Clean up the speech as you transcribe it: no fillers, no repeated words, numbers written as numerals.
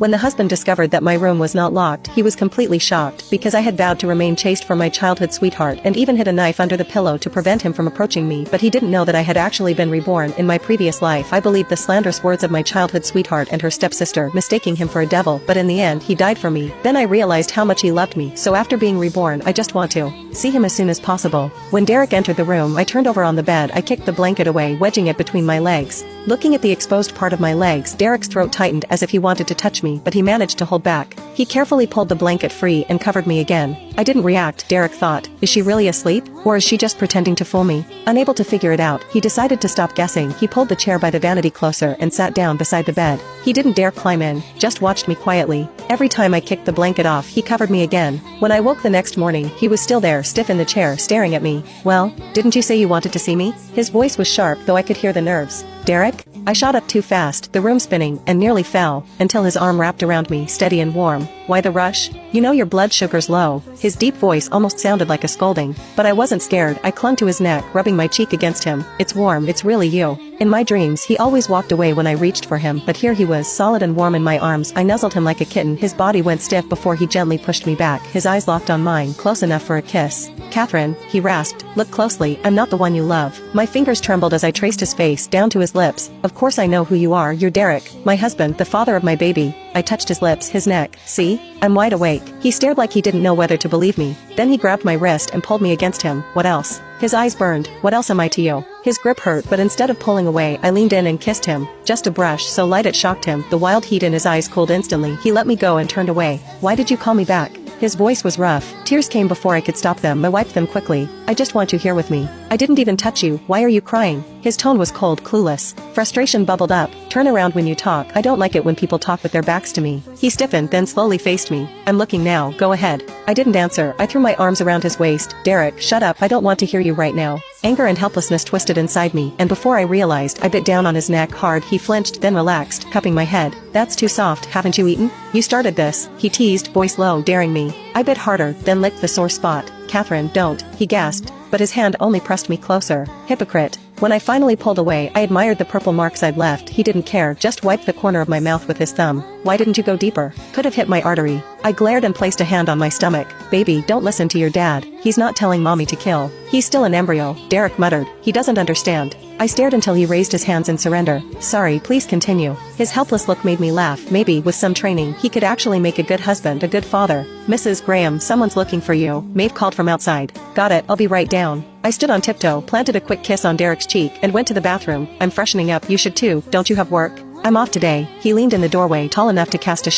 When the husband discovered that my room was not locked, he was completely shocked because I had vowed to remain chaste for my childhood sweetheart and even hid a knife under the pillow to prevent him from approaching me, but he didn't know that I had actually been reborn in my previous life. I believed the slanderous words of my childhood sweetheart and her stepsister, mistaking him for a devil, but in the end he died for me. Then I realized how much he loved me, so after being reborn I just want to see him as soon as possible. When Derek entered the room, I turned over on the bed. I kicked the blanket away, wedging it between my legs. Looking at the exposed part of my legs, Derek's throat tightened as if he wanted to touch me, but he managed to hold back. He carefully pulled the blanket free and covered me again. I didn't react. Derek thought, is she really asleep? Or is she just pretending to fool me? Unable to figure it out, he decided to stop guessing. He pulled the chair by the vanity closer and sat down beside the bed. He didn't dare climb in, just watched me quietly. Every time I kicked the blanket off, he covered me again. When I woke the next morning, he was still there, stiff in the chair, staring at me. Well, didn't you say you wanted to see me? His voice was sharp, though I could hear the nerves. Derek? I shot up too fast, the room spinning, and nearly fell, until his arm wrapped around me, steady and warm. Why the rush? You know your blood sugar's low. His deep voice almost sounded like a scolding. But I wasn't scared. I clung to his neck, rubbing my cheek against him. It's warm, it's really you. In my dreams, he always walked away when I reached for him, but here he was, solid and warm in my arms. I nuzzled him like a kitten. His body went stiff before he gently pushed me back, his eyes locked on mine, close enough for a kiss. Catherine, he rasped, look closely, I'm not the one you love. My fingers trembled as I traced his face down to his lips. Of course I know who you are. You're Derek, my husband, the father of my baby. I touched his lips, his neck. See? I'm wide awake. He stared like he didn't know whether to believe me. Then he grabbed my wrist and pulled me against him. What else? His eyes burned. What else am I to you? His grip hurt, but instead of pulling away, I leaned in and kissed him. Just a brush, so light it shocked him. The wild heat in his eyes cooled instantly. He let me go and turned away. Why did you call me back? His voice was rough. Tears came before I could stop them. I wiped them quickly. I just want you here with me. I didn't even touch you. Why are you crying? His tone was cold, clueless. Frustration bubbled up. Turn around when you talk. I don't like it when people talk with their backs to me. He stiffened, then slowly faced me. I'm looking now. Go ahead. I didn't answer. I threw my arms around his waist. Derek, shut up. I don't want to hear you right now. Anger and helplessness twisted inside me, and before I realized, I bit down on his neck hard. He flinched, then relaxed, cupping my head. That's too soft. Haven't you eaten? You started this, he teased, voice low, daring me. I bit harder, then licked the sore spot. Catherine, don't, he gasped, but his hand only pressed me closer. Hypocrite. When I finally pulled away, I admired the purple marks I'd left. He didn't care, just wiped the corner of my mouth with his thumb. Why didn't you go deeper? Could have hit my artery. I glared and placed a hand on my stomach. Baby, don't listen to your dad. He's not telling mommy to kill. He's still an embryo, Derek muttered. He doesn't understand. I stared until he raised his hands in surrender. Sorry, please continue. His helpless look made me laugh. Maybe, with some training, he could actually make a good husband, a good father. Mrs. Graham, someone's looking for you. Maeve called from outside. Got it, I'll be right down. I stood on tiptoe, planted a quick kiss on Derek's cheek, and went to the bathroom. I'm freshening up. You should too. Don't you have work? I'm off today. He leaned in the doorway, tall enough to cast a